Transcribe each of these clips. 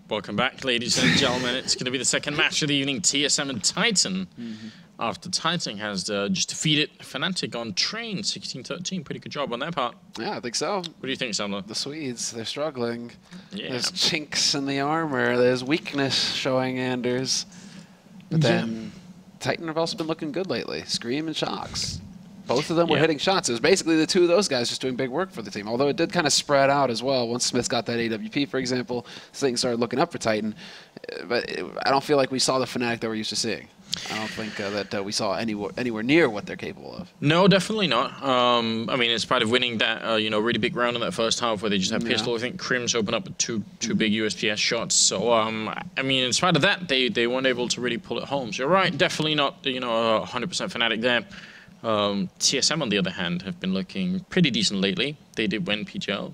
Welcome back, ladies and gentlemen. It's going to be the second match of the evening, TSM and Titan. After Titan has just defeated Fnatic on Train, 16-13. Pretty good job on their part. Yeah, I think so. What do you think, Samler? The Swedes, they're struggling. Yeah. There's chinks in the armor. There's weakness showing Anders. But then Titan have also been looking good lately. Scream and Shocks. Both of them were hitting shots. It was basically the two of those guys just doing big work for the team. Although it did kind of spread out as well. Once Smith got that AWP, for example, things started looking up for Titan. But I don't feel like we saw the Fnatic that we're used to seeing. I don't think that we saw anywhere near what they're capable of. No, definitely not. I mean, in spite of winning that, really big round in that first half where they just had pistol, I think Crims opened up with two big USPS shots. So, I mean, in spite of that, they weren't able to really pull it home. So you're right, definitely not, 100% Fnatic there. TSM, on the other hand, have been looking pretty decent lately. They did win PGL,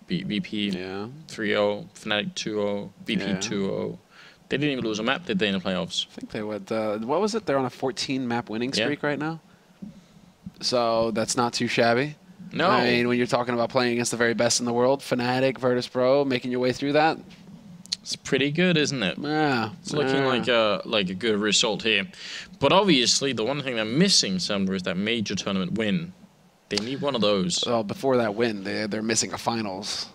VP 3-0, Fnatic 2-0, VP 2-0. They didn't even lose a map, did they, in the playoffs? I think they would. What was it? They're on a 14-map winning streak right now. So that's not too shabby. No. I mean, when you're talking about playing against the very best in the world, Fnatic, Virtus Pro, making your way through that. It's pretty good, isn't it? Yeah. It's looking like a good result here. But obviously, the one thing they're missing, Summer, is that major tournament win. They need one of those. Well, before that win, they're missing a finals.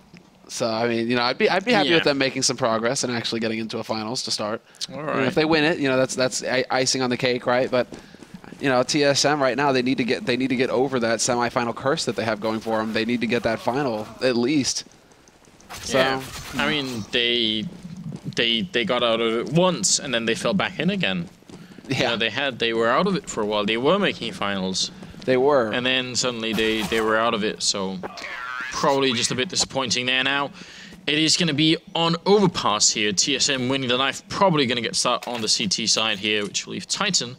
So I mean, I'd be happy with them making some progress and actually getting into a finals to start. All right. If they win it, that's icing on the cake, right? But TSM right now they need to get over that semifinal curse that they have going for them. They need to get that final at least. So I mean, they got out of it once and then they fell back in again. Yeah. They were out of it for a while. They were making finals. They were. And then suddenly they were out of it. So probably just a bit disappointing there now. It is going to be on Overpass here. TSM winning the knife. Probably going to get started on the CT side here, which will leave Titan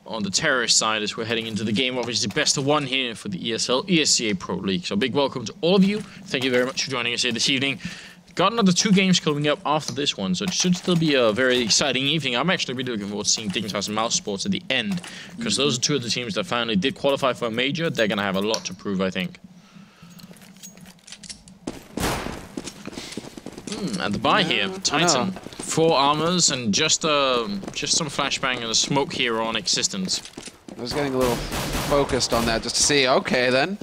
on the terrorist side as we're heading into the game. Obviously, best of one here for the ESL ESEA Pro League. So big welcome to all of you. Thank you very much for joining us here this evening. Got another 2 games coming up after this one, so it should still be a very exciting evening. I'm actually really looking forward to seeing Dignitas and Mouse Sports at the end, because those are 2 of the teams that finally did qualify for a major. They're going to have a lot to prove, I think. At the buy here, Titan, 4 armors and just some flashbang and a smoke here on Existence. I was getting a little focused on that just to see. Okay, then.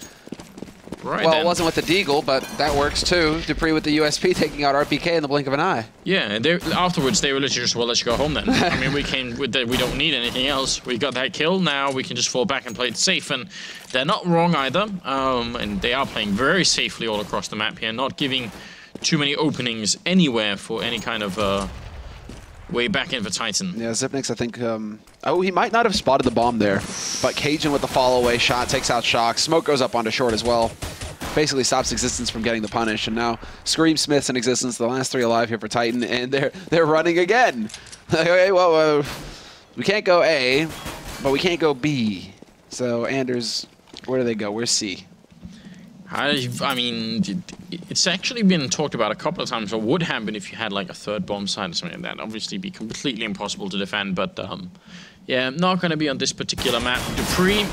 Right. Well, it wasn't with the Deagle, but that works too. Dupree with the USP taking out RPK in the blink of an eye. Yeah, and afterwards they were literally just, well, let's go home then. I mean, we don't need anything else. We got that kill, now we can just fall back and play it safe. And they're not wrong either. And they are playing very safely all across the map here, not giving too many openings anywhere for any kind of way back in for Titan. Yeah, Zipnix, I think, he might not have spotted the bomb there, but Cajun with the follow away shot takes out Shock. Smoke goes up onto short as well. Basically stops Existence from getting the punish, and now Scream, Smith's in Existence, the last 3 alive here for Titan, and they're running again. Okay, well, we can't go A, but we can't go B. So Anders, where do they go? Where's C? I mean, it's actually been talked about a couple of times what would happen if you had like a 3rd bomb site or something like that. Obviously be completely impossible to defend, but yeah, not going to be on this particular map. Dupree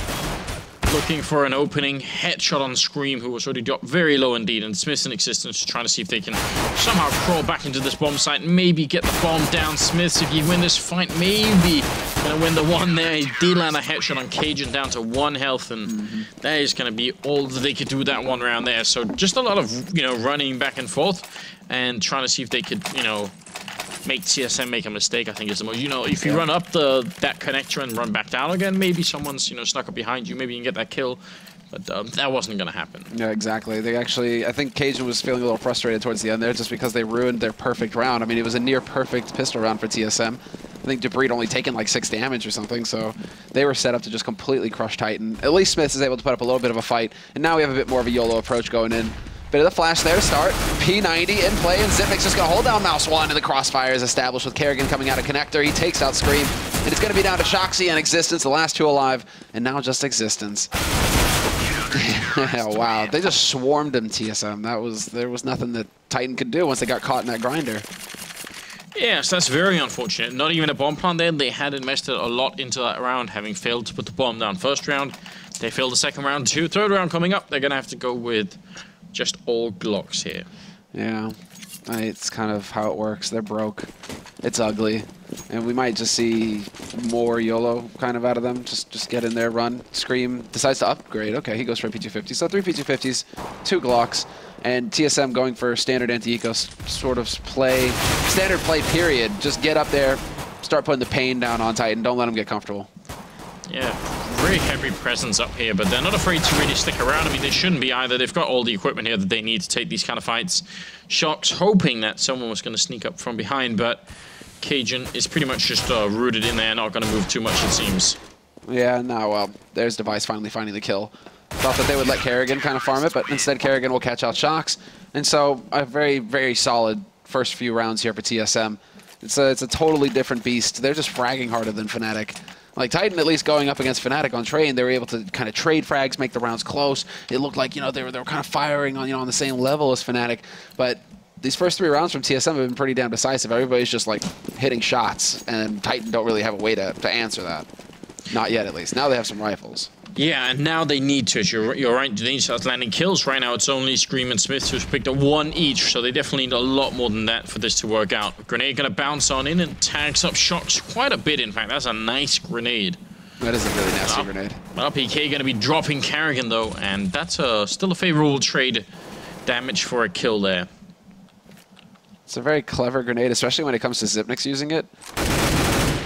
looking for an opening, headshot on Scream, who was already dropped very low indeed, and Smith's in Existence trying to see if they can somehow crawl back into this bomb site and maybe get the bomb down. Smiths, if you win this fight, maybe gonna win the one there. He did land a headshot on Cajun down to 1 health, and that is gonna be all that they could do that one round there. So just a lot of, running back and forth and trying to see if they could, make TSM make a mistake, I think is the most. If you run up that connector and run back down again, maybe someone's, snuck up behind you, maybe you can get that kill. But that wasn't going to happen. Yeah, exactly. I think Cajun was feeling a little frustrated towards the end there just because they ruined their perfect round. I mean, it was a near perfect pistol round for TSM. I think Dupree had only taken like 6 damage or something, so they were set up to just completely crush Titan. At least Smith is able to put up a little bit of a fight, and now we have a bit more of a YOLO approach going in. Bit of the flash there to start. P90 in play, and Zipnix just going to hold down Mouse 1, and the crossfire is established with Kerrigan coming out of connector. He takes out Scream, and it's going to be down to Shoxy and Existence, the last 2 alive, and now just Existence. Wow, they just swarmed him, TSM. There was nothing that Titan could do once they got caught in that grinder. Yes, that's very unfortunate. Not even a bomb plant there. They had invested a lot into that round, having failed to put the bomb down first round. They failed the second round too. 3rd round coming up, they're going to have to go with just all Glocks here. Yeah. It's kind of how it works. They're broke. It's ugly. And we might just see more YOLO kind of out of them. Just get in there, run, scream, decides to upgrade. Okay, he goes for a P250. So 3 P250s, 2 Glocks, and TSM going for standard anti-eco sort of play, standard play period. Just get up there, start putting the pain down on Titan. Don't let him get comfortable. Yeah, very heavy presence up here, but they're not afraid to really stick around. I mean, they shouldn't be either. They've got all the equipment here that they need to take these kind of fights. Shox hoping that someone was going to sneak up from behind, but Cajun is pretty much just rooted in there, not going to move too much, it seems. Yeah, no, well, there's Device finally finding the kill. Thought that they would let Kerrigan kind of farm it, but instead Kerrigan will catch out Shox. And so a very, very solid first few rounds here for TSM. It's a totally different beast. They're just fragging harder than Fnatic. Like Titan, at least going up against Fnatic on Train, they were able to kind of trade frags, make the rounds close. It looked like, you know, they were kind of firing on, on the same level as Fnatic. But these first 3 rounds from TSM have been pretty damn decisive. Everybody's just like hitting shots, and Titan don't really have a way to answer that. Not yet, at least. Now they have some rifles. Yeah, and now they need to. You're right. They need to start landing kills. Right now, it's only Scream and Smith who's picked up 1 each, so they definitely need a lot more than that for this to work out. Grenade going to bounce on in and tags up Shox quite a bit, in fact. That's a nice grenade. That is a really nasty grenade. RPK going to be dropping Kerrigan, though, and that's still a favorable trade damage for a kill there. It's a very clever grenade, especially when it comes to Xyp9x using it.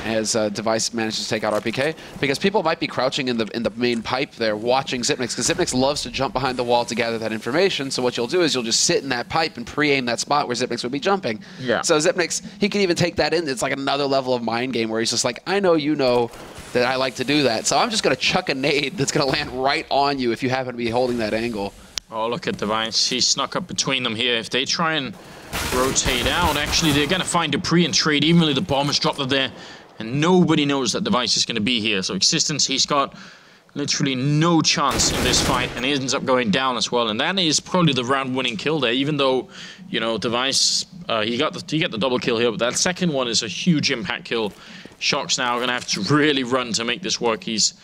As Device manages to take out RPK, because people might be crouching in the main pipe there watching Xyp9x, because Xyp9x loves to jump behind the wall to gather that information. So what you'll do is you'll just sit in that pipe and pre-aim that spot where Xyp9x would be jumping. Yeah. So Xyp9x, he can even take that in. It's like another level of mind game where he's just like, I know you know that I like to do that, so I'm just going to chuck a nade that's going to land right on you if you happen to be holding that angle. Oh, look at Device. He snuck up between them here. If they try and rotate out, actually, they're going to find Dupree and trade evenly. The bomb is dropped there. And nobody knows that Device is going to be here. So Existence, he's got literally no chance in this fight, and he ends up going down as well. And that is probably the round-winning kill there, even though, you know, Device, he got the double kill here, but that second one is a huge impact kill. Shox now going to have to really run to make this work. He's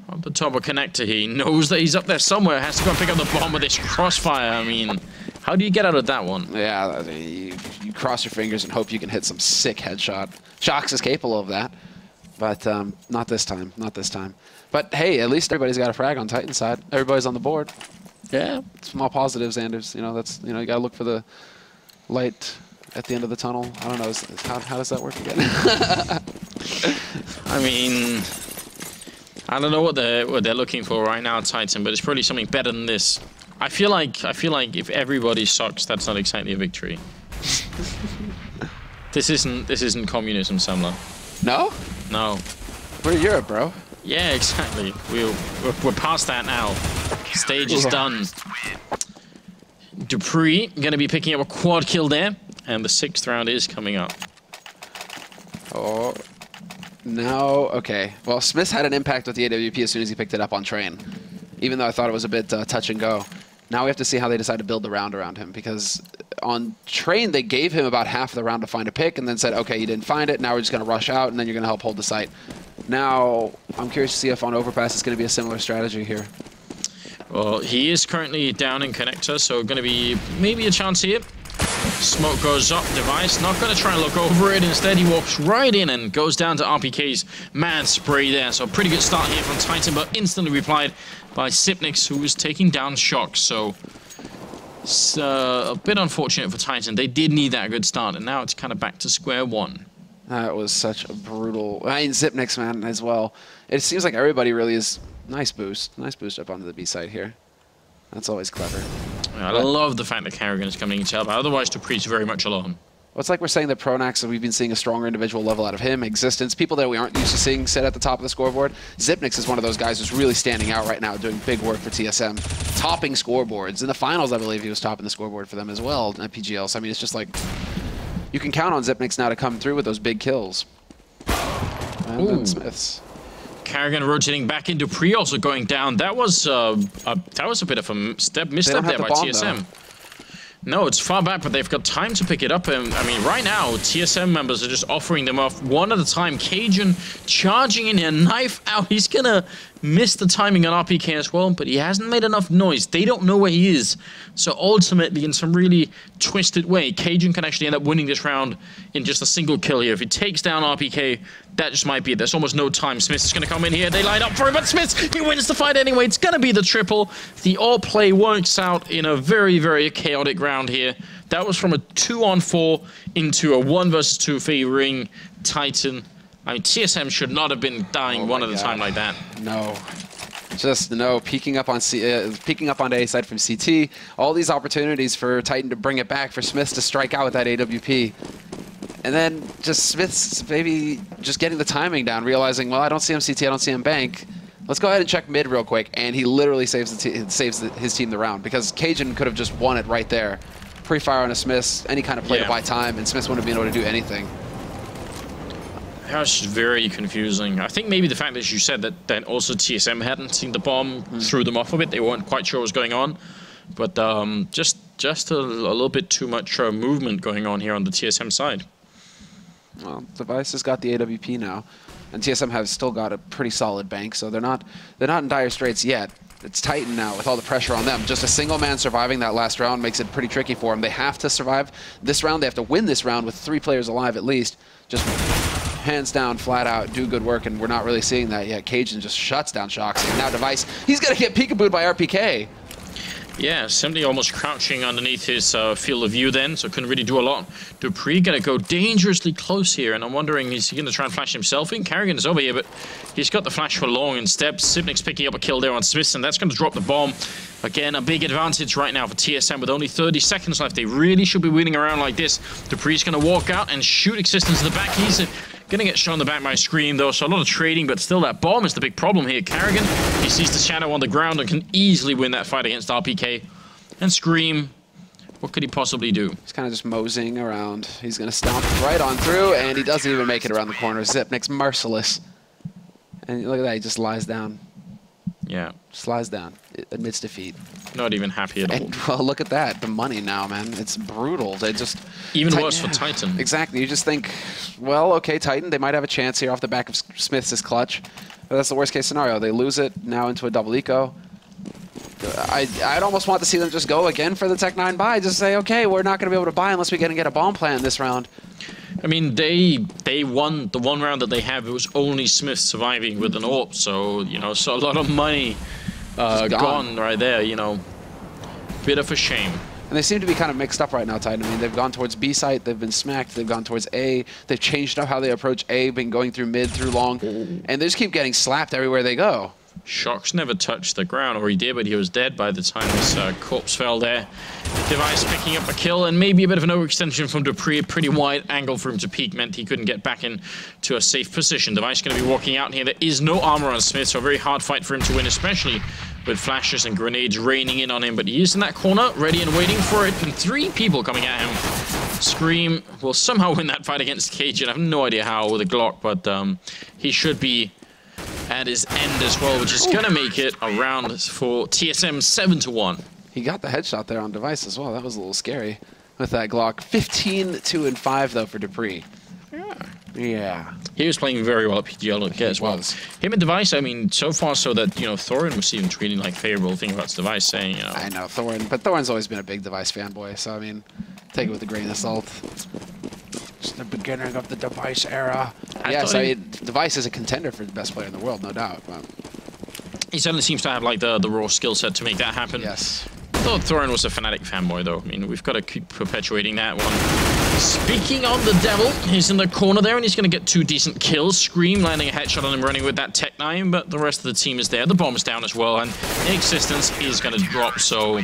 on the top of connector. He knows that he's up there somewhere. Has to go and pick up the bomb with this crossfire. I mean, how do you get out of that one? Yeah, you cross your fingers and hope you can hit some sick headshot. Shox is capable of that, but not this time. Not this time. But hey, at least everybody's got a frag on Titan's side. Everybody's on the board. Yeah, small positives, Anders. You know, that's, you know, you gotta look for the light at the end of the tunnel. I don't know. How does that work again? I mean, I don't know what they're looking for right now, Titan, but it's probably something better than this. I feel like if everybody sucks, that's not exactly a victory. This isn't communism, Samla. No? No. We're Europe, bro. Yeah, exactly. We're past that now. Stage is done. Dupree gonna be picking up a quad kill there, and the 6th round is coming up. Oh. No, okay. Well, Smith had an impact with the AWP as soon as he picked it up on Train, even though I thought it was a bit touch and go. Now we have to see how they decide to build the round around him, because on Train, they gave him about half of the round to find a pick and then said, okay, you didn't find it, now we're just going to rush out and then you're going to help hold the site. Now, I'm curious to see if on Overpass it's going to be a similar strategy here. Well, he is currently down in connector, so going to be maybe a chance here. Smoke goes up, Device not going to try and look over it. Instead, he walks right in and goes down to RPK's mad spray there. So a pretty good start here from Titan, but instantly replied by Xyp9x, who is taking down Shox. So it's a bit unfortunate for Titan. They did need that good start, and now it's kind of back to square one. That was such a brutal... I mean, Xyp9x, man, as well. It seems like everybody really is... Nice boost. Nice boost up onto the B side here. That's always clever. Yeah, I love the fact that Kerrigan is coming into help. Otherwise, Dupree's very much alone. Well, it's like we're saying that Pronax, we've been seeing a stronger individual level out of him. Existence, people that we aren't used to seeing sit at the top of the scoreboard. Xyp9x is one of those guys who's really standing out right now, doing big work for TSM. Topping scoreboards. In the finals, I believe he was topping the scoreboard for them as well at PGL. So, I mean, it's just like... You can count on Xyp9x now to come through with those big kills. And then Smiths. Kerrigan rotating back in. Dupree also going down. That was a bit of a misstep there by TSM. No, it's far back, but they've got time to pick it up. And I mean, right now, TSM members are just offering them off one at a time. Cajun charging in here, knife out. He's gonna miss the timing on RPK as well, but he hasn't made enough noise. They don't know where he is. So ultimately, in some really twisted way, Cajun can actually end up winning this round in just a single kill here. If he takes down RPK, that just might be it. There's almost no time. Smith is going to come in here. They line up for him, but Smith, he wins the fight anyway. It's going to be the triple. The AWP play works out in a very, very chaotic round here. That was from a 2-on-4 into a 1 versus 2 favoring Titan. I mean, TSM should not have been dying one at a time like that. No. Just no, peeking up on the A side from CT. All these opportunities for Titan to bring it back, for Smith to strike out with that AWP. And then just Smith's maybe just getting the timing down, realizing, well, I don't see him CT, I don't see him bank. Let's go ahead and check mid real quick. And he literally saves his team the round, because Cajun could have just won it right there. Pre-fire on a Smith, any kind of play to buy time, and Smith wouldn't have been able to do anything. That was just very confusing. I think maybe the fact that you said that also TSM hadn't seen the bomb threw them off a bit. They weren't quite sure what was going on. But just a little bit too much movement going on here on the TSM side. Well, Device has got the AWP now, and TSM has still got a pretty solid bank, so they're not in dire straits yet. It's Titan now with all the pressure on them. Just a single man surviving that last round makes it pretty tricky for them. They have to survive this round. They have to win this round with 3 players alive at least. Just hands down, flat out, do good work, and we're not really seeing that yet. Cajun just shuts down Shoxy. And now Device, he's going to get peekabooed by RPK. Yeah, simply almost crouching underneath his field of view then, so couldn't really do a lot. Dupree gonna go dangerously close here, and I'm wondering, is he gonna try and flash himself in? Carrigan is over here, but he's got the flash for long instead. Sipnik's picking up a kill there on Smith, and that's gonna drop the bomb. Again, a big advantage right now for TSM with only 30 seconds left. They really should be winning around like this. Dupree's gonna walk out and shoot Existence in the back. He's gonna get shot in the back by Scream though, so a lot of trading, but still that bomb is the big problem here. Carrigan, he sees the shadow on the ground and can easily win that fight against RPK. And Scream, what could he possibly do? He's kind of just moseying around. He's gonna stomp right on through, and he doesn't even make it around the corner. Zipnik's merciless. And look at that, he just lies down. Yeah. Just lies down, admits defeat. Not even happy at all. And, well, look at that, the money now, man. It's brutal. They just... Even worse for Titan. Exactly. You just think, well, okay, Titan, they might have a chance here off the back of Smith's clutch. But that's the worst case scenario. They lose it now into a double eco. I'd almost want to see them just go again for the Tech 9 buy. Just say, okay, we're not going to be able to buy unless we get a bomb plan this round. I mean, they won the one round that they have. It was only Smith surviving with an AWP, so, you know, so a lot of money gone right there, you know. Bit of a shame. And they seem to be kind of mixed up right now, Titan. I mean, they've gone towards B site, they've been smacked, they've gone towards A, they've changed up how they approach A, been going through mid, through long, and they just keep getting slapped everywhere they go. Shox never touched the ground, or he did, but he was dead by the time his corpse fell there. Device picking up a kill, and maybe a bit of an overextension from Dupree. A pretty wide angle for him to peek meant he couldn't get back into a safe position. Device going to be walking out here. There is no armor on Smith, so a very hard fight for him to win, especially with flashes and grenades raining in on him. But he is in that corner, ready and waiting for it, and 3 people coming at him. Scream will somehow win that fight against Cajun. I have no idea how with a Glock, but he should be at his end as well, which is going to make it a round for TSM 7-1. He got the headshot there on Device as well. That was a little scary with that Glock. 15-2-5 though for Dupree. Yeah. He was playing very well at PGL as well. Him and Device, I mean, so far so that, you know, Thorin was even tweeting like favorable thing about Device, saying, you know. I know, Thorin, but Thorin's always been a big Device fanboy, so I mean, take it with a grain of salt. It's the beginning of the Device era. Yes, I mean, Device is a contender for the best player in the world, no doubt. But he certainly seems to have like the raw skill set to make that happen. Yes. I thought Thorin was a Fnatic fanboy, though. I mean, we've got to keep perpetuating that one. Speaking of the devil, he's in the corner there, and he's going to get 2 decent kills. Scream landing a headshot on him running with that Tech 9, but the rest of the team is there. The bomb's down as well, and Existence is going to drop, so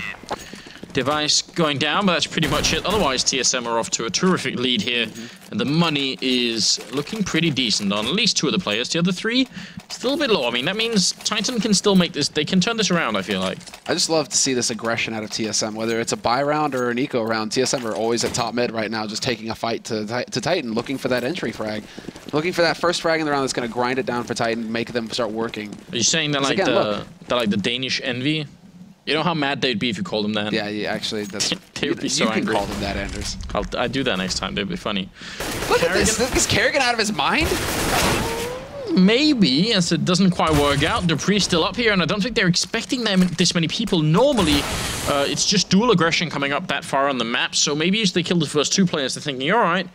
Device going down, but that's pretty much it. Otherwise, TSM are off to a terrific lead here, and the money is looking pretty decent on at least 2 of the players. The other 3, still a bit low. I mean, that means Titan can still make this. They can turn this around, I feel like. I just love to see this aggression out of TSM, whether it's a buy round or an eco round. TSM are always at top mid right now, just taking a fight to Titan, looking for that entry frag. Looking for that first frag in the round that's going to grind it down for Titan, make them start working. Are you saying that like, the Danish envy? You know how mad they'd be if you called them that? Yeah, actually, that's... They would be so angry. You can call them that, Anders. I'd do that next time. They'd be funny. Look at this. Is Kerrigan out of his mind? Maybe, as it doesn't quite work out. dupree's still up here, and I don't think they're expecting this many people. Normally, it's just dual aggression coming up that far on the map, so maybe as they kill the first 2 players, they're thinking, alright,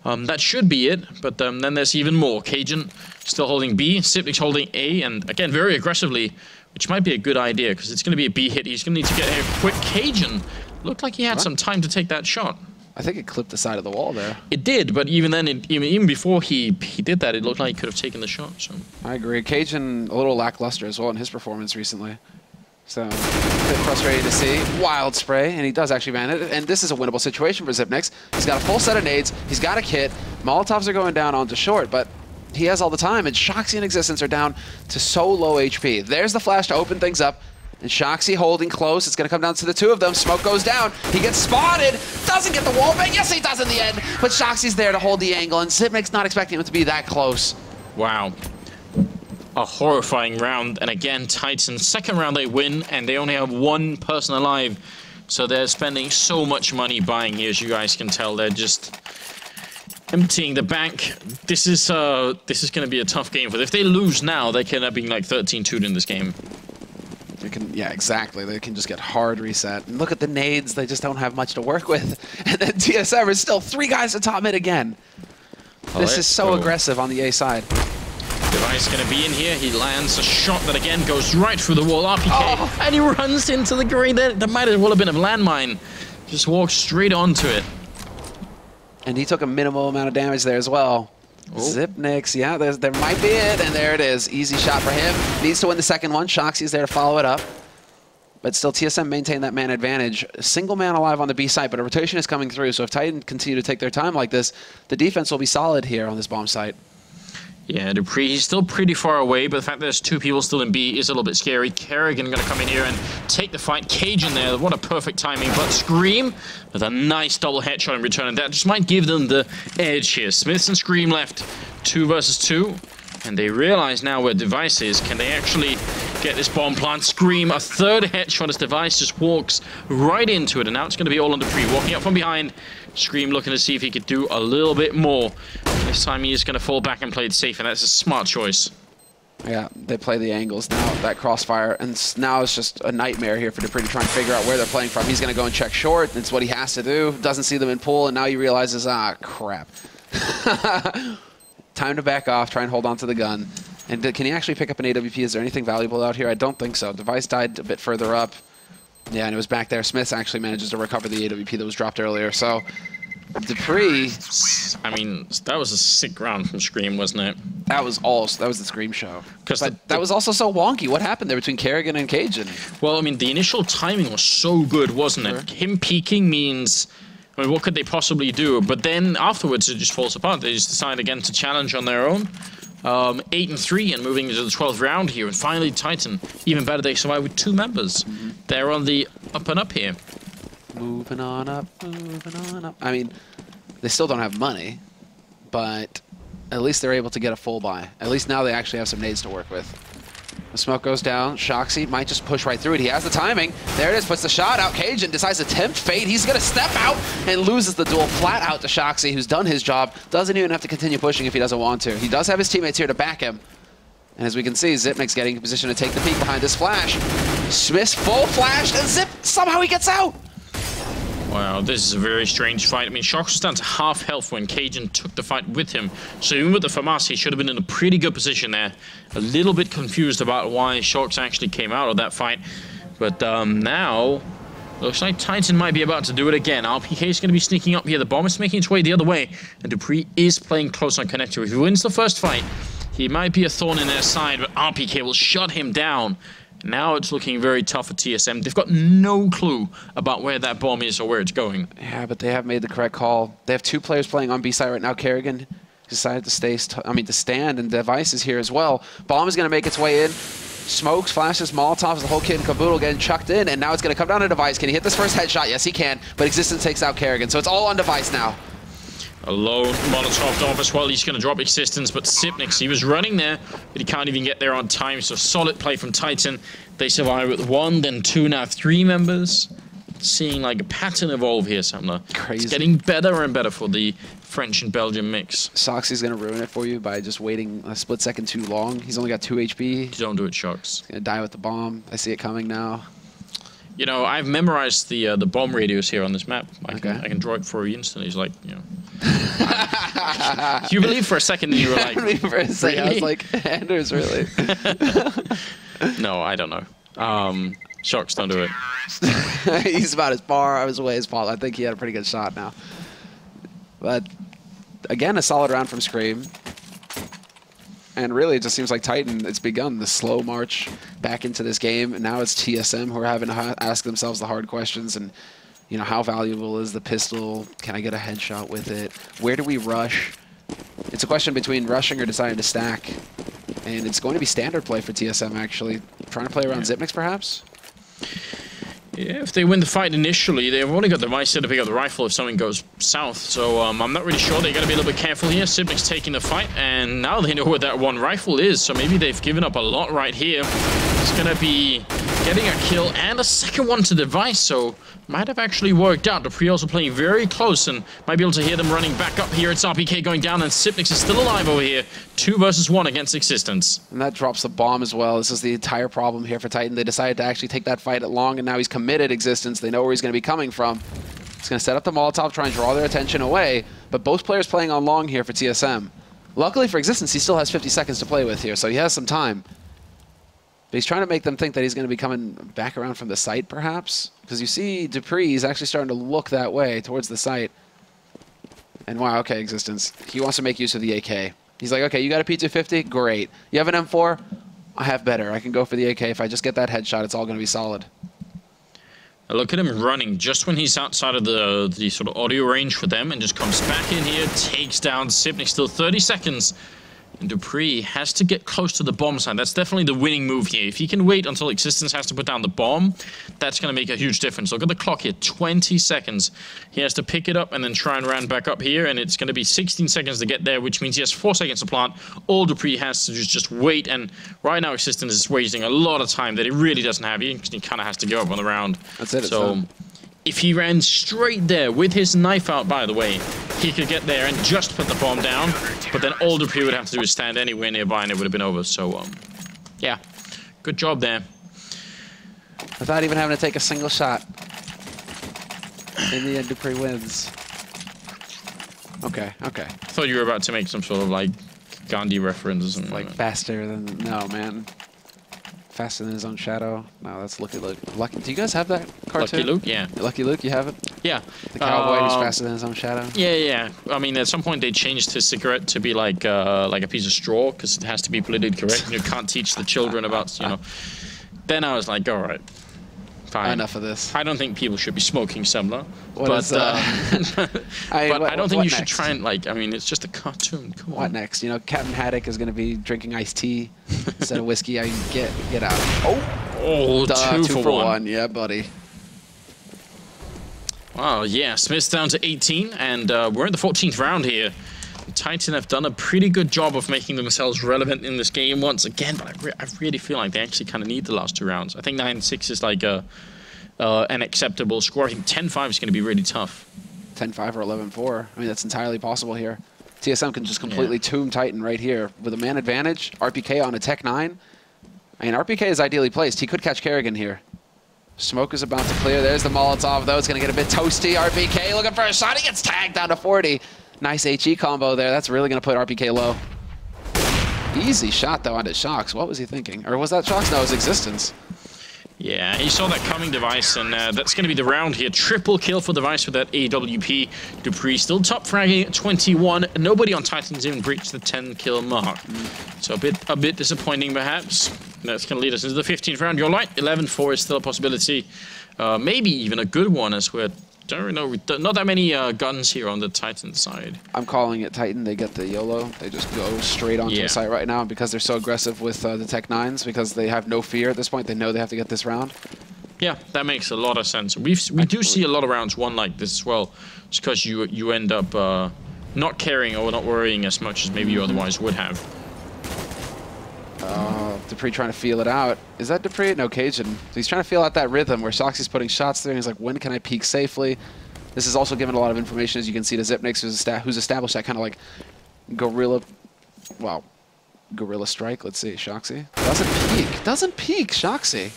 that should be it. But then there's even more. Cajun still holding B, Sipnik's holding A, and again, very aggressively, which might be a good idea, because it's going to be a B hit. He's going to need to get here quick. Cajun looked like he had some time to take that shot. I think it clipped the side of the wall there. It did, but even then, even before he did that, it looked like he could have taken the shot. So I agree. Cajun, a little lackluster as well in his performance recently. So, a bit frustrating to see. Wild spray, and he does actually man it. And this is a winnable situation for Xyp9x. He's got a full set of nades. He's got a kit. Molotovs are going down onto short, but he has all the time. And Shoxi and Existence are down to so low HP. There's the flash to open things up. And Shoxi holding close. It's going to come down to the 2 of them. Smoke goes down. He gets spotted. Doesn't get the wall bang. Yes, he does in the end. But Shoxi's there to hold the angle. And Xyp9x not expecting him to be that close. Wow. A horrifying round. And again, Titan, second round they win. And they only have 1 person alive. So they're spending so much money buying here, as you guys can tell. They're just emptying the bank. This is going to be a tough game for them. If they lose now, they can end up being like 13-2 in this game. Yeah, exactly. They can just get hard reset. And look at the nades. They just don't have much to work with. And then TSM is still 3 guys to top mid again. This is so aggressive on the A side. Device going to be in here. He lands a shot that again goes right through the wall. RPK. And he runs into the green. That might as well have been a landmine. Just walks straight onto it. And he took a minimal amount of damage there as well. Xyp9x, yeah, there might be it, and there it is. Easy shot for him. Needs to win the second one. Shoxi's there to follow it up. But still, TSM maintain that man advantage. A single man alive on the B site, but a rotation is coming through. So if Titan continue to take their time like this, the defense will be solid here on this bomb site. Yeah, dupree, he's still pretty far away, but the fact that there's 2 people still in B is a little bit scary. Kerrigan going to come in here and take the fight. Cajun there, what a perfect timing. But Scream with a nice double headshot in return, and that just might give them the edge here. Smiths and Scream left 2 versus 2, and they realize now where Device is. Can they actually get this bomb plant? Scream, a 3rd headshot as Device just walks right into it, and now it's going to be all on dupree. Walking up from behind, Scream looking to see if he could do a little bit more. This time he is going to fall back and play it safe, and that's a smart choice. Yeah, they play the angles now, that crossfire, and now it's just a nightmare here for dupree to try and figure out where they're playing from. He's going to go and check short. It's what he has to do. Doesn't see them in pool, and now he realizes, crap. Time to back off, try and hold on to the gun. And can he actually pick up an AWP? Is there anything valuable out here? I don't think so. Device died a bit further up. Yeah, and it was back there. Smith actually manages to recover the AWP that was dropped earlier. So dupree, I mean, that was a sick round from Scream, wasn't it? That was the Scream show. Because that was also so wonky. What happened there between Kerrigan and Cajun? Well, I mean, the initial timing was so good, wasn't it? Him peeking means, I mean, what could they possibly do? But then afterwards, it just falls apart. They just decide again to challenge on their own. 8-3 and moving into the 12th round here. And finally, Titan, even better, they survive with 2 members. They're on the up and up here. Moving on up, moving on up. I mean, they still don't have money, but at least they're able to get a full buy. At least now they actually have some nades to work with. The smoke goes down. Shoxi might just push right through it. He has the timing. There it is. Puts the shot out. Cajun decides to tempt fate. He's going to step out and loses the duel flat out to Shoxi, who's done his job. Doesn't even have to continue pushing if he doesn't want to. He does have his teammates here to back him. And as we can see, Xyp9x getting in position to take the peek behind this flash. Smith's full flash, and Zip, somehow he gets out. Wow, this is a very strange fight. I mean, Shox was down to half health when Cajun took the fight with him. So even with the FAMAS, he should have been in a pretty good position there. A little bit confused about why Shox actually came out of that fight. But now, looks like Titan might be about to do it again. RPK is going to be sneaking up here. The bomb is making its way the other way. And dupree is playing close on connector. If he wins the first fight, he might be a thorn in their side, but RPK will shut him down. Now it's looking very tough for TSM. They've got no clue about where that bomb is or where it's going. Yeah, but they have made the correct call. They have 2 players playing on B side right now. Kerrigan decided to stand, and Device is here as well. Bomb is going to make its way in. Smokes, flashes, Molotovs, the whole kit and caboodle getting chucked in, and now it's going to come down to Device. Can he hit this first headshot? Yes, he can, but Existence takes out Kerrigan, so it's all on Device now. A lone Molotov off as well. He's going to drop Existence, but Sipnix, he was running there, but he can't even get there on time. So solid play from Titan. They survive with 1, then 2, now 3 members. Seeing like a pattern evolve here, Samler. Crazy. It's getting better and better for the French and Belgian mix. Soxy's going to ruin it for you by just waiting a split second too long. He's only got 2 HP. Don't do it, Shox. He's going to die with the bomb. I see it coming now. You know, I've memorized the bomb radius here on this map. I Okay. can draw it for you instantly. He's like, you know. You believe for a second and you were like, For a second, I was really? like, Anders, really? No, I don't know. Shox, don't do it. He's about as far away as possible. I think he had a pretty good shot now. But again, a solid round from Scream. And really, it just seems like Titan, it's begun the slow march back into this game. And now it's TSM who are having to ask themselves the hard questions. And, you know, how valuable is the pistol? Can I get a headshot with it? Where do we rush? It's a question between rushing or deciding to stack. And it's going to be standard play for TSM, actually. Trying to play around Zipnix, perhaps? Yeah, if they win the fight initially, they've only got the right set to pick up the rifle if something goes south. So I'm not really sure. They got to be a little bit careful here. Sipnix taking the fight, and now they know where that one rifle is. So maybe they've given up a lot right here. It's going to be getting a kill and a second one to the device. So might have actually worked out. Dupree also playing very close and might be able to hear them running back up here. It's RPK going down, and Sipnix is still alive over here. 2 versus 1 against Existence. And that drops the bomb as well. This is the entire problem here for Titan. They decided to actually take that fight at long, and now he's committed Existence. They know where he's going to be coming from. He's going to set up the Molotov, try and draw their attention away. But both players playing on long here for TSM. Luckily for Existence, he still has 50 seconds to play with here, so he has some time. But he's trying to make them think that he's going to be coming back around from the site, perhaps. Because you see Dupree, he's actually starting to look that way, towards the site. And wow, okay, Existence. He wants to make use of the AK. He's like, okay, you got a P250? Great. You have an M4? I have better. I can go for the AK. If I just get that headshot, it's all going to be solid. Look at him running just when he's outside of the sort of audio range for them, and just comes back in here, takes down Sipnix. Still 30 seconds. And Dupree has to get close to the bomb side. That's definitely the winning move here. If he can wait until Existence has to put down the bomb, that's going to make a huge difference. Look at the clock here, 20 seconds. He has to pick it up and then try and run back up here, and it's going to be 16 seconds to get there, which means he has 4 seconds to plant. All Dupree has to do is just wait, and right now Existence is wasting a lot of time that he really doesn't have. He kind of has to give up on the round. That's it. So if he ran straight there with his knife out, by the way, he could get there and just put the bomb down, but then all Dupree would have to do is stand anywhere nearby and it would have been over. So, yeah, good job there. Without even having to take a single shot. In the end, Dupree wins. Okay, okay. I thought you were about to make some sort of, like, Gandhi reference or something. Like faster than... No, man. Faster than his own shadow. No, that's Lucky Luke. Lucky. Do you guys have that cartoon? Lucky Luke, yeah. Lucky Luke, you have it? Yeah. The cowboy who's faster than his own shadow? Yeah, yeah. I mean, at some point they changed his cigarette to be like a piece of straw because it has to be politically correct. You can't teach the children about, you know. Then I was like, all right, fine. Enough of this. I don't think people should be smoking Semler. What but is, but I don't think you should next? try and, like, I mean, it's just a cartoon. Come on. What next? You know, Captain Haddock is going to be drinking iced tea instead of whiskey. I get out. Oh, Duh, two for one. Yeah, buddy. Wow, yeah. Smith's down to 18, and we're in the 14th round here. Titan have done a pretty good job of making themselves relevant in this game once again, but I really feel like they actually kind of need the last 2 rounds. I think 9-6 is like an acceptable score. I think 10-5 is going to be really tough. 10-5 or 11-4. I mean, that's entirely possible here. TSM can just completely tomb Titan right here. With a man advantage, RPK on a Tech 9. I mean, RPK is ideally placed. He could catch Kerrigan here. Smoke is about to clear. There's the Molotov, though. It's going to get a bit toasty. RPK looking for a shot. He gets tagged down to 40. Nice HE combo there. That's really going to put RPK low. Easy shot, though, onto Shox. What was he thinking? Or was that Shox? No, it was Existence. Yeah, he saw that coming, Device, and that's going to be the round here. Triple kill for Device with that AWP. Dupree still top fragging at 21. Nobody on Titan's even breached the 10-kill mark. So a bit disappointing, perhaps. That's going to lead us into the 15th round. You're right, 11-4 is still a possibility. Maybe even a good one, as we're don't know. Not that many guns here on the Titan side. I'm calling it Titan. They get the YOLO. They just go straight onto the site right now because they're so aggressive with the Tech 9s, because they have no fear at this point. They know they have to get this round. Yeah, that makes a lot of sense. We do see a lot of rounds won like this as well, just because you end up not caring or not worrying as much as maybe you otherwise would have. Dupree trying to feel it out. Is that Dupree? No, Cajun. He's trying to feel out that rhythm where Shoxy's putting shots through, and he's like, when can I peek safely? This is also given a lot of information, as you can see, to Xyp9x, who's established that kind of like guerrilla, well, guerrilla strike. Let's see, Shoxy. Doesn't peek, Shoxy.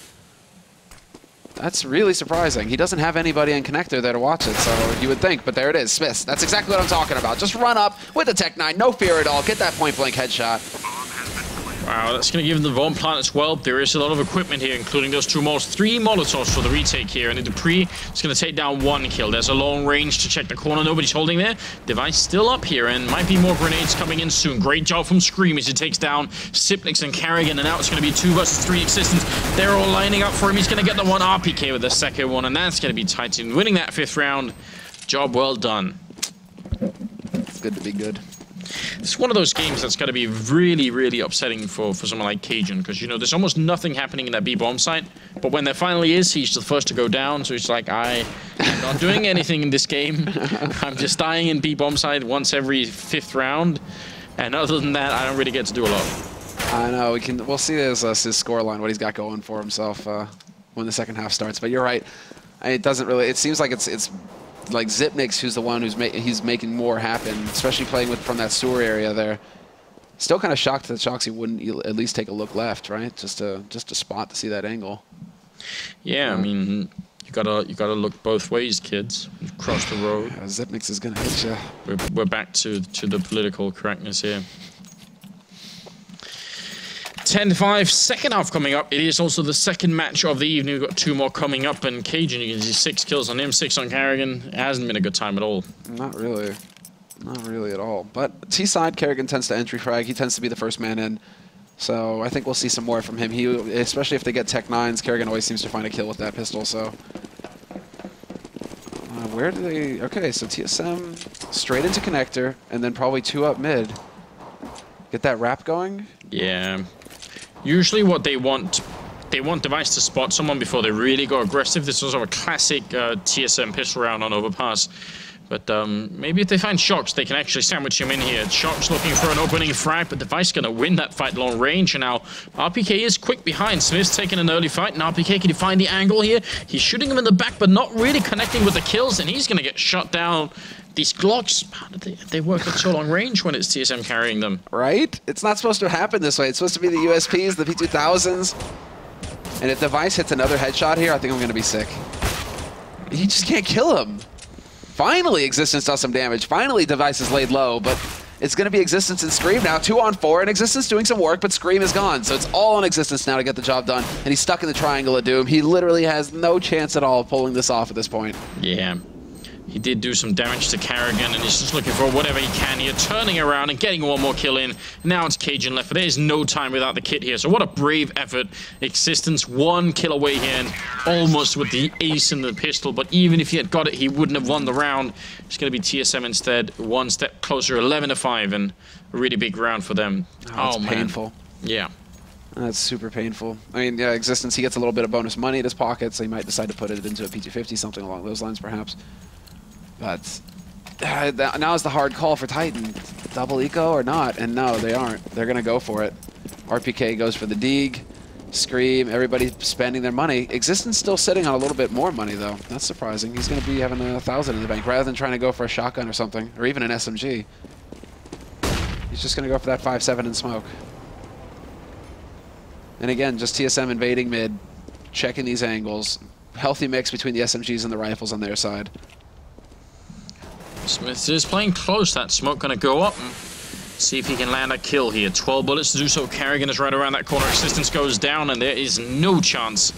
That's really surprising. He doesn't have anybody in connector there to watch it, so you would think, but there it is, Smiths. That's exactly what I'm talking about. Just run up with the Tech 9, no fear at all, get that point-blank headshot. Wow, that's going to give them the bomb plant as well. There is a lot of equipment here, including those 2 moles. 3 Molotovs for the retake here, and the Dupree is going to take down 1 kill. There's a long range to check the corner. Nobody's holding there. Device still up here, and might be more grenades coming in soon. Great job from Scream as he takes down Xyp9x and Carrigan, and now it's going to be 2 versus 3 existence. They're all lining up for him. He's going to get the 1 RPK with the second one, and that's going to be tight in winning that 5th round. Job well done. It's good to be good. It's one of those games that's going to be really, really upsetting for someone like Cajun, because, you know, there's almost nothing happening in that B-bomb site, but when there finally is, he's the first to go down, so he's like, I am not doing anything in this game. I'm just dying in B-bomb site once every 5th round, and other than that, I don't really get to do a lot. I know, we'll see his scoreline, what he's got going for himself when the second half starts, but you're right. It doesn't really, it seems like it's like Xyp9x, who's the one who's he's making more happen, especially playing from that sewer area there. Still kind of shocked that Shoxy wouldn't at least take a look left, right? Just a spot to see that angle. Yeah, I mean, you gotta look both ways, kids. You've crossed the road. Yeah, Xyp9x is gonna hit you. We're back to the political correctness here. 10-5, second half coming up. It is also the second match of the evening. We've got 2 more coming up, and Cajun, you can see 6 kills on him, 6 on Carrigan. It hasn't been a good time at all. Not really. Not really at all. But T-side, Carrigan tends to entry frag. He tends to be the first man in. So I think we'll see some more from him. Especially if they get Tech 9s, Carrigan always seems to find a kill with that pistol, so... where do they... Okay, so TSM straight into connector, and then probably 2 up mid. Get that wrap going? Yeah. Usually what they want Device to spot someone before they really go aggressive. This was a classic TSM pistol round on Overpass. But maybe if they find Shox, they can actually sandwich him in here. Shox looking for an opening frag, but Device going to win that fight long range. And now RPK is quick behind. Smith's taking an early fight, and RPK, can he find the angle here? He's shooting him in the back, but not really connecting with the kills, and he's going to get shot down. These Glocks, how did they work at so long range when it's TSM carrying them? Right? It's not supposed to happen this way. It's supposed to be the USPs, the P2000s. And if Device hits another headshot here, I think I'm going to be sick. You just can't kill him. Finally, Existence does some damage. Finally, Device is laid low, but it's going to be Existence and Scream now. 2 on 4, and Existence doing some work, but Scream is gone. So it's all on Existence now to get the job done. And he's stuck in the Triangle of Doom. He literally has no chance at all of pulling this off at this point. Yeah. He did do some damage to Carrigan, and he's just looking for whatever he can here, turning around and getting 1 more kill in. Now it's Cajun left, but there's no time without the kit here. So what a brave effort. Existence 1 kill away here, and almost with the ace in the pistol. But even if he had got it, he wouldn't have won the round. It's going to be TSM instead, 1 step closer, 11-5, and a really big round for them. Oh, that's painful. Yeah. That's super painful. I mean, yeah, Existence, he gets a little bit of bonus money in his pocket, so he might decide to put it into a PT50, something along those lines, perhaps. But now is the hard call for Titan. Double eco or not? And no, they aren't. They're going to go for it. RPK goes for the Deeg. Scream, everybody spending their money. Existence still sitting on a little bit more money, though. That's surprising. He's going to be having 1,000 in the bank rather than trying to go for a shotgun or something, or even an SMG. He's just going to go for that 5.7 and smoke. And again, just TSM invading mid, checking these angles. Healthy mix between the SMGs and the rifles on their side. Smith is playing close. That smoke going to go up and see if he can land a kill here. 12 bullets to do so. Carrigan is right around that corner. Existence goes down, and there is no chance.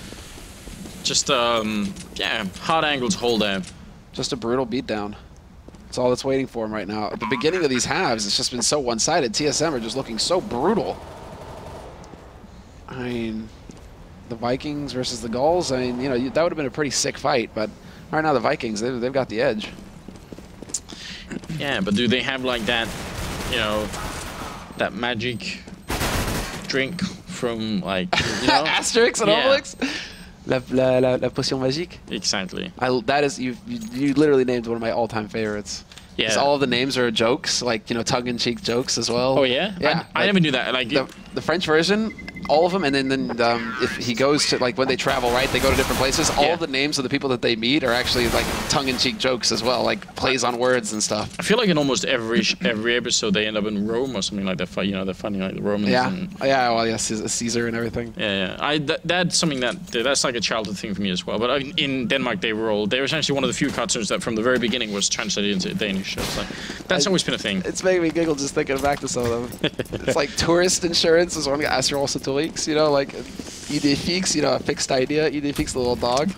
Just, yeah, hard angle to hold there. Just a brutal beatdown. That's all that's waiting for him right now. At the beginning of these halves, it's just been so one-sided. TSM are just looking so brutal. I mean, the Vikings versus the Gulls, I mean, you know, that would have been a pretty sick fight, but right now the Vikings, they've got the edge. Yeah, but do they have like that, you know, that magic drink from like, you know? Asterix and Obelix? La potion magique? Exactly. That is, you literally named one of my all-time favorites. Yeah. 'Cause all of the names are jokes, like, you know, tongue-in-cheek jokes as well. Oh yeah? Yeah. I never knew that. Like the French version, all of them, and then if he goes to, like, when they travel, right, they go to different places, all the names of the people that they meet are actually, like, tongue-in-cheek jokes as well, like plays on words and stuff. I feel like in almost every episode they end up in Rome or something like that. You know, they're funny like the Romans. Yeah, and well, yes, Caesar and everything. Yeah. That's something that's like a childhood thing for me as well. But in Denmark, they were essentially one of the few cartoons that from the very beginning was translated into Danish. So it's like, that's always been a thing. It's making me giggle just thinking back to some of them. It's like tourist insurance is one Asser also to weeks, you know, like idé fixe, you know, a fixed idea, idé fixe, the little dog.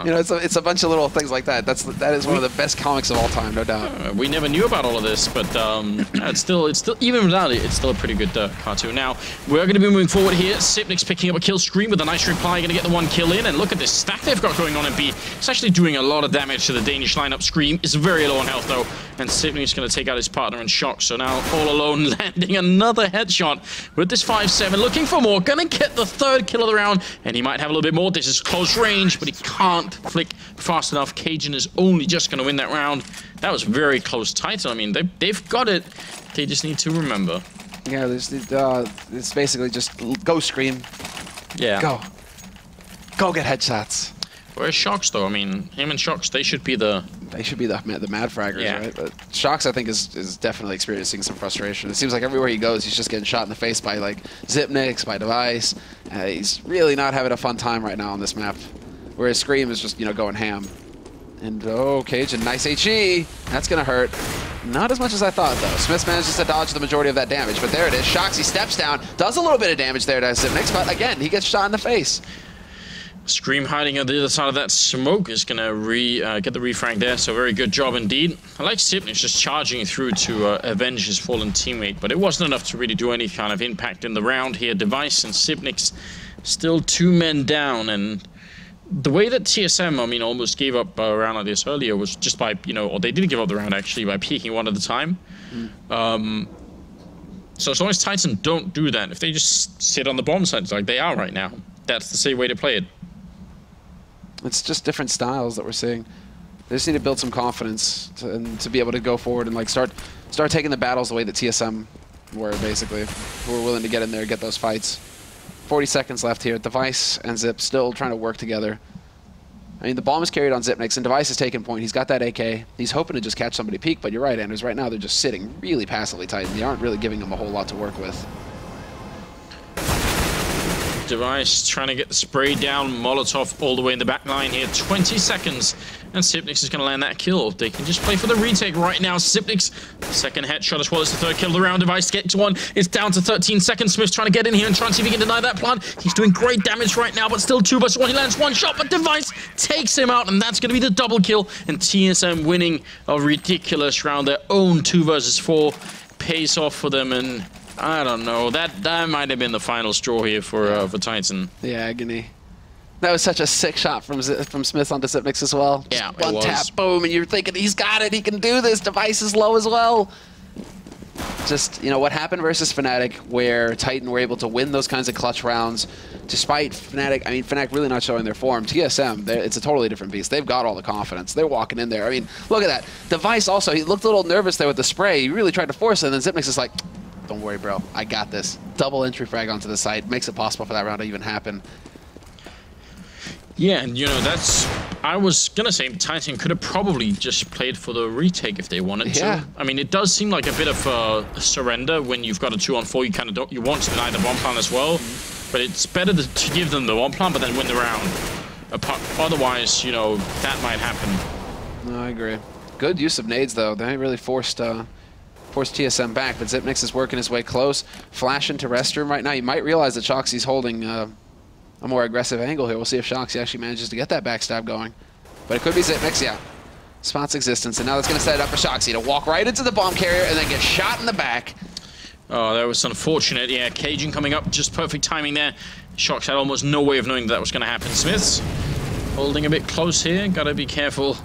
You know, it's a bunch of little things like that. That is one of the best comics of all time, no doubt. We never knew about all of this, but it's still even without it, it's still a pretty good cartoon. Now we're going to be moving forward here. Sipnik's picking up a kill screen with a nice reply, going to get the one kill in, and look at this stack they've got going on in B. It's actually doing a lot of damage to the Danish lineup. Scream is very low on health though, and Sipnik's going to take out his partner in shock. So now all alone, landing another headshot with this 5-7, looking for more, going to get the third kill of the round, and he might have a little bit more. This is close range, but he can't flick fast enough. Cajun is only just going to win that round. That was very close tight. I mean, they've got it. They just need to remember. Yeah, it's basically just go scream. Yeah. Go get headshots. Whereas Shocks, though, I mean, him and Shocks, they should be the mad fraggers, yeah. right? But Shocks, I think, is definitely experiencing some frustration. It seems like everywhere he goes, he's just getting shot in the face by, like, Zipnix, by Device. He's really not having a fun time right now on this map. Whereas Scream is just, you know, going ham. And, oh, Cajun, nice HE. That's going to hurt. Not as much as I thought, though. Smith manages to dodge the majority of that damage, but there it is. Shocks, he steps down, does a little bit of damage there to Zipnix, but again, he gets shot in the face. Scream hiding on the other side of that smoke is going to get the refrag there, so very good job indeed. I like Sipnix just charging through to avenge his fallen teammate, but it wasn't enough to really do any kind of impact in the round here. Device and Sipnix still 2 men down, and the way that TSM, I mean, almost gave up a round like this earlier was just by, you know, or they did give up the round actually by peeking one at a time. So as long as Titan don't do that, if they just sit on the bomb sites like they are right now, that's the safe way to play it. It's just different styles that we're seeing. They just need to build some confidence to be able to go forward and like start taking the battles the way that TSM were, basically. Who were willing to get in there and get those fights. 40 seconds left here. Device and Zip still trying to work together. I mean, the bomb is carried on Zipnix, and Device is taking point. He's got that AK. He's hoping to just catch somebody peek, but you're right, Anders. Right now, they're just sitting really passively tight, and they aren't really giving him a whole lot to work with. Device trying to get the spray down. Molotov all the way in the back line here. 20 seconds. And Sipnix is going to land that kill. They can just play for the retake right now. Sipnix, second headshot as well as the third kill of the round. Device gets one. It's down to 13 seconds. Smith's trying to get in here and try and see if he can deny that plant. He's doing great damage right now, but still 2 versus 1. He lands one shot, but Device takes him out, and that's going to be the double kill. And TSM winning a ridiculous round. Their own 2 versus 4 pays off for them, and I don't know. That might have been the final straw here for Titan. The agony. That was such a sick shot from Smith onto Zipnix as well. Yeah, just one tap, boom, and you're thinking, he's got it, he can do this. Device is low as well. Just, you know, what happened versus Fnatic, where Titan were able to win those kinds of clutch rounds, despite Fnatic, I mean, Fnatic really not showing their form. TSM, it's a totally different beast. They've got all the confidence. They're walking in there. I mean, look at that. Device also, he looked a little nervous there with the spray. He really tried to force it, and then Zipnix is like, don't worry, bro. I got this. Double entry frag onto the site. Makes it possible for that round to even happen. Yeah, and you know, I was gonna say Titan could have probably just played for the retake if they wanted to. I mean, it does seem like a bit of a surrender when you've got a 2-on-4. You kind of you want to deny the bomb plant as well, but it's better to give them the bomb plant, but then win the round. Otherwise, you know, that might happen. No, I agree. Good use of nades though. They really forced TSM back, but Zipnix is working his way close. Flash into restroom right now. You might realize that Shoxy's holding a more aggressive angle here. We'll see if Shoxy actually manages to get that backstab going. But it could be Zipnix, yeah. Spots existence, and now that's going to set it up for Shoxy to walk right into the bomb carrier and then get shot in the back. Oh, that was unfortunate. Yeah, Cajun coming up, just perfect timing there. Shox had almost no way of knowing that was going to happen. Smiths holding a bit close here. Got to be careful.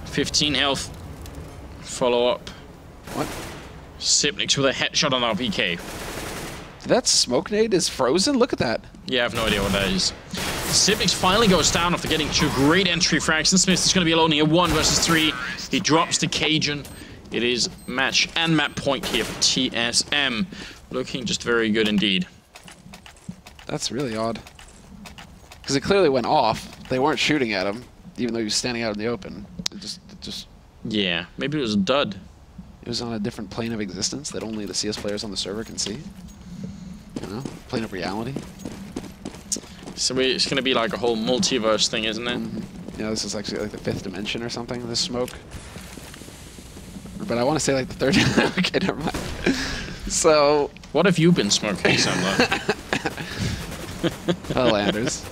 15 health. Follow up. What? Sipnix with a headshot on RPK. That smoke nade is frozen? Look at that. Yeah, I have no idea what that is. Sipnix finally goes down after getting 2 great entry frags, and Smith is going to be alone here. 1 versus 3. He drops to Cajun. It is match and map point here for TSM. Looking just very good indeed. That's really odd. Because it clearly went off. They weren't shooting at him, even though he was standing out in the open. It just... Yeah, maybe it was a dud. It was on a different plane of existence that only the CS players on the server can see. You know, plane of reality. So it's going to be like a whole multiverse thing, isn't it? Mm-hmm. Yeah, this is actually like the 5th dimension or something, this smoke. But I want to say like the 3rd. Okay, never mind. So... What have you been smoking, Sandler? Oh, Landers.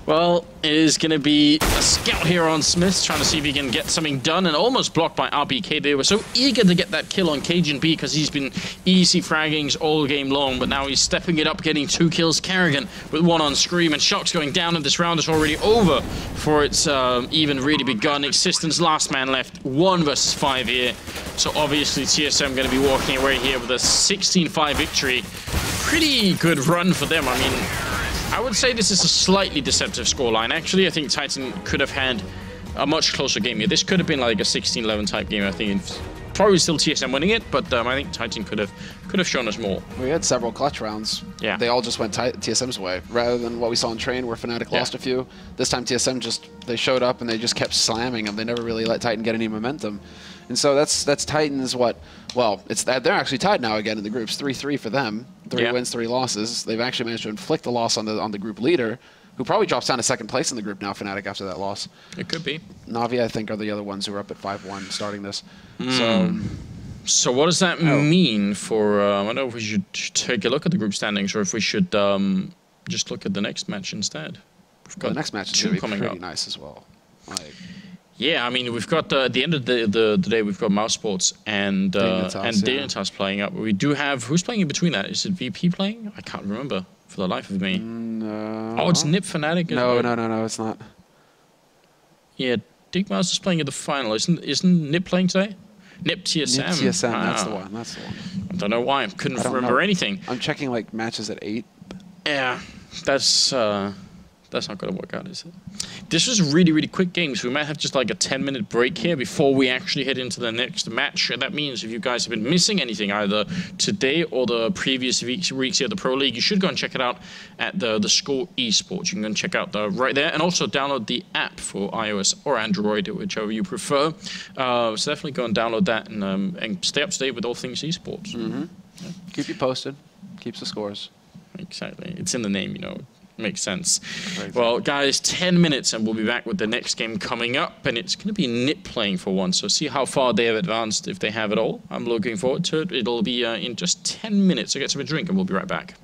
Well, it is going to be a scout here on Smith, trying to see if he can get something done, and almost blocked by RBK. They were so eager to get that kill on Cajun B because he's been easy fraggings all game long, but now he's stepping it up, getting 2 kills. Carrigan with 1 on Scream, and Shock's going down, and this round is already over for its even really begun. Existence last man left, 1 versus 5 here. So obviously TSM going to be walking away here with a 16-5 victory. Pretty good run for them. I mean, I would say this is a slightly deceptive scoreline. Actually, I think Titan could have had a much closer game here. This could have been like a 16-11 type game. I think it's probably still TSM winning it, but I think Titan could have shown us more. We had several clutch rounds. Yeah, they all just went TSM's way, rather than what we saw in Train, where Fnatic lost a few. This time TSM they showed up and they just kept slamming them. They never really let Titan get any momentum. And so that's Titan's what? Well, they're actually tied now again in the groups, 3-3 for them. 3 wins, 3 losses. They've actually managed to inflict the loss on the group leader, who probably drops down to 2nd place in the group now, Fnatic, after that loss. It could be. Navi, I think, are the other ones who are up at 5-1 starting this. So what does that mean for... I don't know if we should take a look at the group standings, or if we should just look at the next match instead. We've got the next match is going to be pretty nice as well. Yeah, I mean, we've got at the end of the day, we've got Mouse Sports and Dignitas playing up. We do have... Who's playing in between that? Is it VP playing? I can't remember for the life of me. No. Oh, it's Nip Fnatic. No, it's not. Yeah, Dig Mouse is playing at the final. Isn't Nip playing today? Nip TSM. Nip TSM, that's the one. I don't know why. I couldn't remember anything. I'm checking like matches at 8. Yeah, that's not going to work out, is it? This was really, really quick games. We might have just like a 10-minute break here before we actually head into the next match. That means if you guys have been missing anything, either today or the previous weeks here at the Pro League, you should go and check it out at theScore eSports. You can go and check out right there, and also download the app for iOS or Android, whichever you prefer. So definitely go and download that and stay up to date with all things eSports. Yeah. Keep you posted. Keeps the scores. Exactly. It's in the name, you know. Makes sense. Right. Well, guys, 10 minutes and we'll be back with the next game coming up, and it's going to be Nip playing for once, so see how far they have advanced, if they have it all. I'm looking forward to it. It'll be in just 10 minutes. So get some drink and we'll be right back.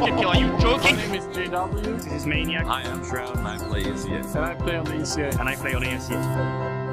get kill. Are you joking? My name is JW. This is Maniac. I am Shroud and I play ESEA. And I play on the ESEA. And I play on ESEA.